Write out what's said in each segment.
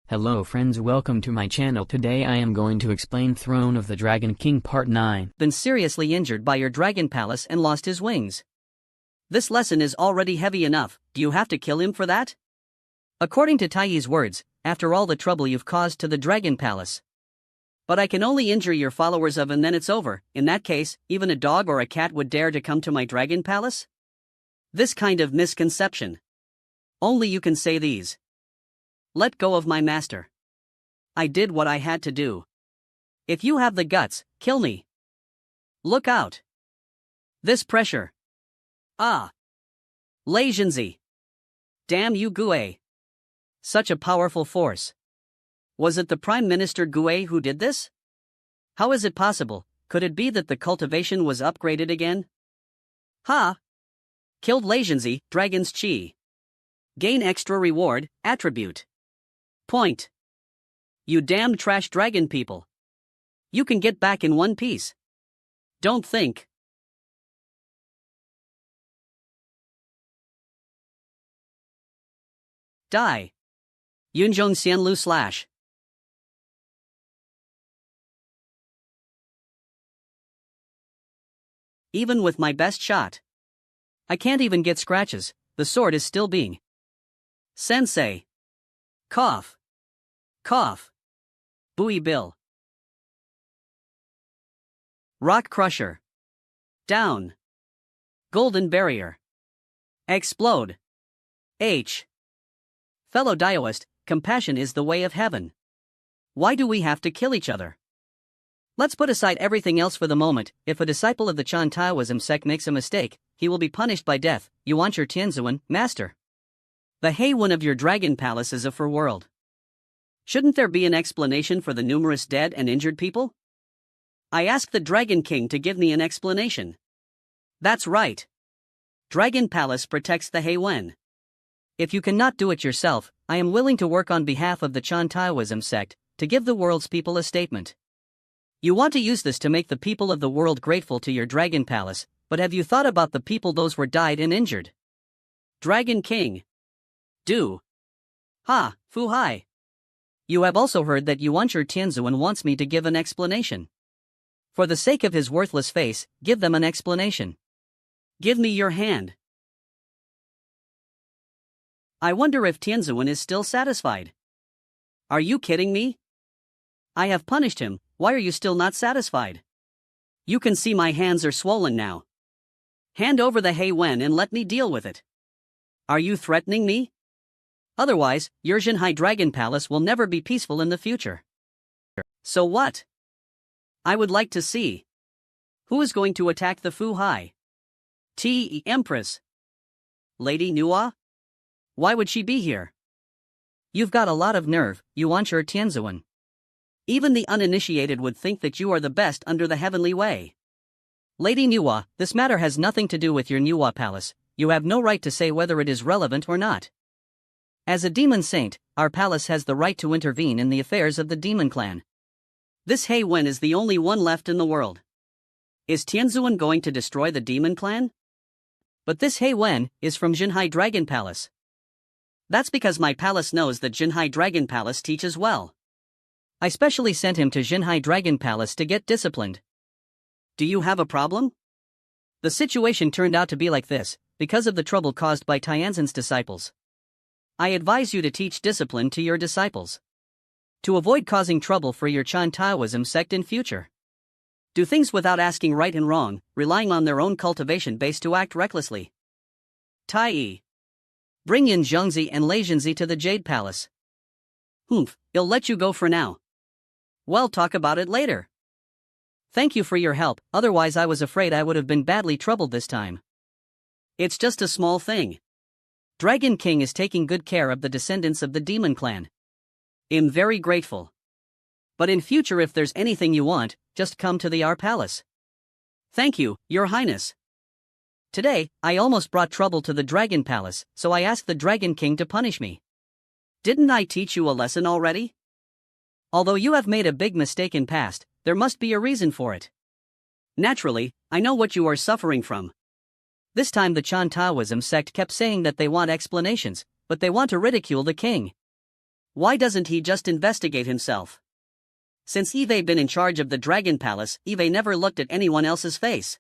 Hello friends, welcome to my channel. Today I am going to explain Throne of the Dragon King Part 9. Been seriously injured by your dragon palace and lost his wings. This lesson is already heavy enough, do you have to kill him for that? According to Taiyi's words, after all the trouble you've caused to the dragon palace. But I can only injure your followers and then it's over. In that case, even a dog or a cat would dare to come to my dragon palace? This kind of misconception. Only you can say these. Let go of my master. I did what I had to do. If you have the guts, kill me. Look out. This pressure. Ah. Lei Jinzi. Damn you Gue. Such a powerful force. Was it the Prime Minister Gue who did this? How is it possible? Could it be that the cultivation was upgraded again? Ha! Killed Lei Jinzi, Dragon's Chi. Gain extra reward, attribute. Point. You damned trash dragon people. You can get back in one piece. Don't think. Die. Yunzhong Xianlu slash. Even with my best shot, I can't even get scratches. The sword is still being. Sensei. Cough. Cough. Bowie Bill. Rock Crusher. Down. Golden Barrier. Explode. H. Fellow Daoist, compassion is the way of heaven. Why do we have to kill each other? Let's put aside everything else for the moment. If a disciple of the Chan Taoism sect makes a mistake, he will be punished by death. Yuan Shi Tianzuan, Master. The Heiwen of your dragon palace is a for world. Shouldn't there be an explanation for the numerous dead and injured people? I ask the Dragon King to give me an explanation. That's right. Dragon Palace protects the Heiwen. If you cannot do it yourself, I am willing to work on behalf of the Chan Taoism sect, to give the world's people a statement. You want to use this to make the people of the world grateful to your Dragon Palace, but have you thought about the people those were died and injured? Dragon King. Do. Ha, Fu Hai. You have also heard that Yuan Shi Tianzuan wants me to give an explanation. For the sake of his worthless face, give them an explanation. Give me your hand. I wonder if Tianzuan is still satisfied. Are you kidding me? I have punished him, why are you still not satisfied? You can see my hands are swollen now. Hand over the Heiwen and let me deal with it. Are you threatening me? Otherwise, your Jinhai Dragon Palace will never be peaceful in the future. So what? I would like to see. Who is going to attack the Fu Hai? T. Empress. Lady Nuwa? Why would she be here? You've got a lot of nerve, Yuan Shi Tianzuan. Even the uninitiated would think that you are the best under the heavenly way. Lady Nuwa, this matter has nothing to do with your Nuwa Palace. You have no right to say whether it is relevant or not. As a demon saint, our palace has the right to intervene in the affairs of the demon clan. This Heiwen is the only one left in the world. Is Tianzuan going to destroy the demon clan? But this Heiwen is from Jinhai Dragon Palace. That's because my palace knows that Jinhai Dragon Palace teaches well. I specially sent him to Jinhai Dragon Palace to get disciplined. Do you have a problem? The situation turned out to be like this, because of the trouble caused by Tianzan's disciples. I advise you to teach discipline to your disciples. To avoid causing trouble for your Chan Taoism sect in future. Do things without asking right and wrong, relying on their own cultivation base to act recklessly. Taiyi. Bring in Zhengzi and Lei Jinzi to the Jade Palace. Humph, I'll let you go for now. We'll talk about it later. Thank you for your help, otherwise I was afraid I would have been badly troubled this time. It's just a small thing. Dragon King is taking good care of the descendants of the demon clan. I'm very grateful. But in future if there's anything you want, just come to the R Palace. Thank you, Your Highness. Today, I almost brought trouble to the Dragon Palace, so I asked the Dragon King to punish me. Didn't I teach you a lesson already? Although you have made a big mistake in past, there must be a reason for it. Naturally, I know what you are suffering from. This time the Chan Taoism sect kept saying that they want explanations, but they want to ridicule the king. Why doesn't he just investigate himself? Since Eve been in charge of the Dragon Palace, Eve never looked at anyone else's face.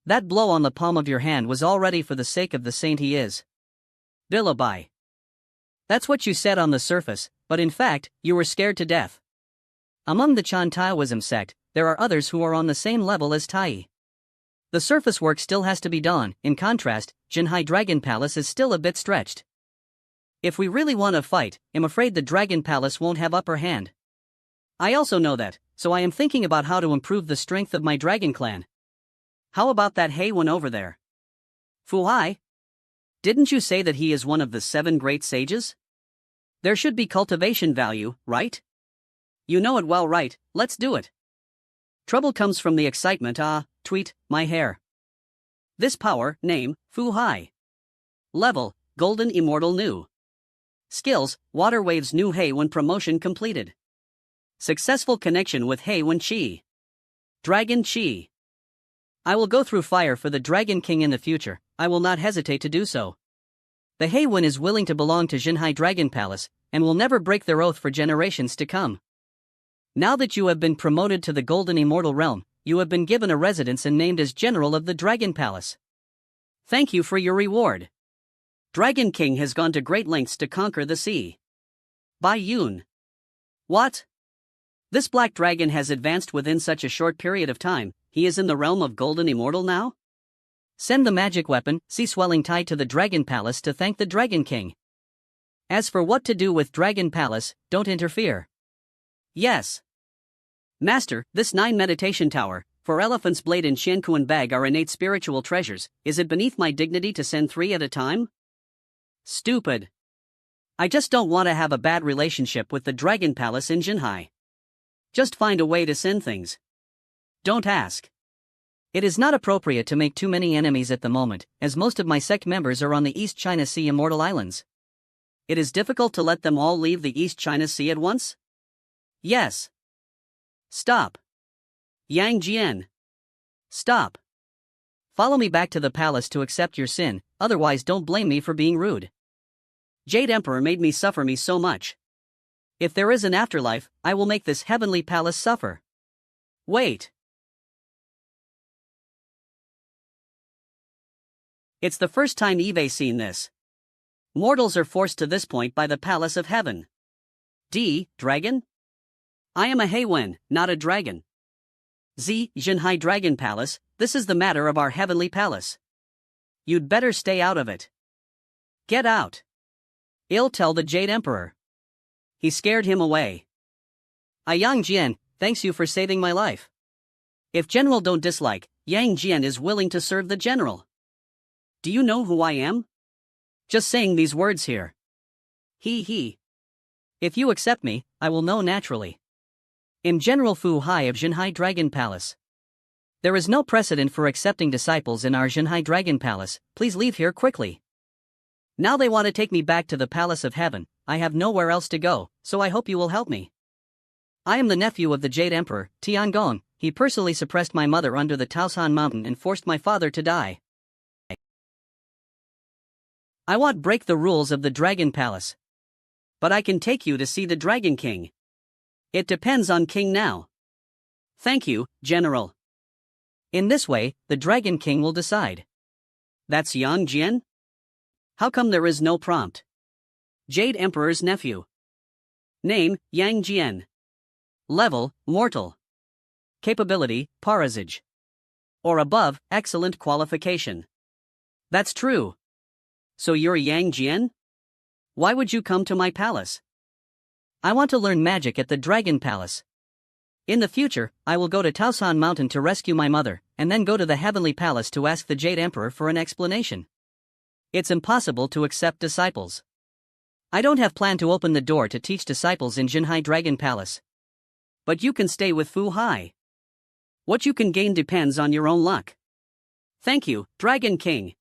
That blow on the palm of your hand was already for the sake of the saint he is. Billaby. That's what you said on the surface, but in fact, you were scared to death. Among the Chan Taoism sect, there are others who are on the same level as Tai. The surface work still has to be done. In contrast, Jinhai Dragon Palace is still a bit stretched. If we really want to fight, I'm afraid the Dragon Palace won't have upper hand. I also know that, so I am thinking about how to improve the strength of my Dragon Clan. How about that Heiwen over there? Fu Hai? Didn't you say that he is one of the 7 great sages? There should be cultivation value, right? You know it well, right? Let's do it. Trouble comes from the excitement. Tweet, my hair. This power, name, Fu Hai. Level, Golden Immortal New. Skills, Water Waves New Heiwen promotion completed. Successful connection with Heiwen Chi. Dragon Chi. I will go through fire for the Dragon King in the future. I will not hesitate to do so. The Heiwen is willing to belong to Jinhai Dragon Palace, and will never break their oath for generations to come. Now that you have been promoted to the Golden Immortal Realm, you have been given a residence and named as General of the Dragon Palace. Thank you for your reward. Dragon King has gone to great lengths to conquer the sea. Bai Yun. What? This black dragon has advanced within such a short period of time. He is in the realm of Golden Immortal now? Send the magic weapon, Sea Swelling Tide, to the Dragon Palace to thank the Dragon King. As for what to do with Dragon Palace, don't interfere. Yes. Master, this 9 meditation tower, for Elephant's Blade and Shankuan Bag are innate spiritual treasures. Is it beneath my dignity to send 3 at a time? Stupid. I just don't want to have a bad relationship with the Dragon Palace in Jinhai. Just find a way to send things. Don't ask. It is not appropriate to make too many enemies at the moment, as most of my sect members are on the East China Sea Immortal Islands. It is difficult to let them all leave the East China Sea at once? Yes. Stop. Yang Jian. Stop. Follow me back to the palace to accept your sin, otherwise don't blame me for being rude. Jade Emperor made me suffer me so much. If there is an afterlife, I will make this heavenly palace suffer. Wait. It's the first time Eve seen this. Mortals are forced to this point by the palace of heaven. Dragon? I am a Heiwen, not a dragon. Jinhai Dragon Palace, this is the matter of our heavenly palace. You'd better stay out of it. Get out. I'll tell the Jade Emperor. He scared him away. Yang Jian, thanks you for saving my life. If General don't dislike, Yang Jian is willing to serve the General. Do you know who I am? Just saying these words here. He. If you accept me, I will know naturally. I'm General Fu Hai of Jinhai Dragon Palace. There is no precedent for accepting disciples in our Jinhai Dragon Palace. Please leave here quickly. Now they want to take me back to the Palace of Heaven. I have nowhere else to go, so I hope you will help me. I am the nephew of the Jade Emperor, Tiangong. He personally suppressed my mother under the Taoshan Mountain and forced my father to die. I won't break the rules of the Dragon Palace. But I can take you to see the Dragon King. It depends on King now. Thank you, General. In this way, the Dragon King will decide. That's Yang Jian? How come there is no prompt? Jade Emperor's nephew. Name, Yang Jian. Level, Mortal. Capability, Parazage. Or above, excellent qualification. That's true. So you're Yang Jian? Why would you come to my palace? I want to learn magic at the Dragon Palace. In the future, I will go to Taoshan Mountain to rescue my mother, and then go to the Heavenly Palace to ask the Jade Emperor for an explanation. It's impossible to accept disciples. I don't have plan to open the door to teach disciples in Jinhai Dragon Palace. But you can stay with Fu Hai. What you can gain depends on your own luck. Thank you, Dragon King.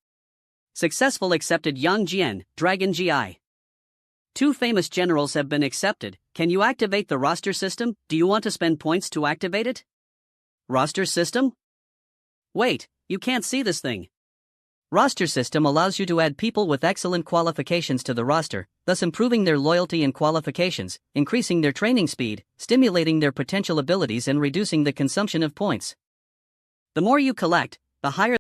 Successful accepted Yang Jian, Dragon GI. 2 famous generals have been accepted. Can you activate the roster system? Do you want to spend points to activate it? Roster system? Wait, you can't see this thing. Roster system allows you to add people with excellent qualifications to the roster, thus improving their loyalty and qualifications, increasing their training speed, stimulating their potential abilities and reducing the consumption of points. The more you collect, the higher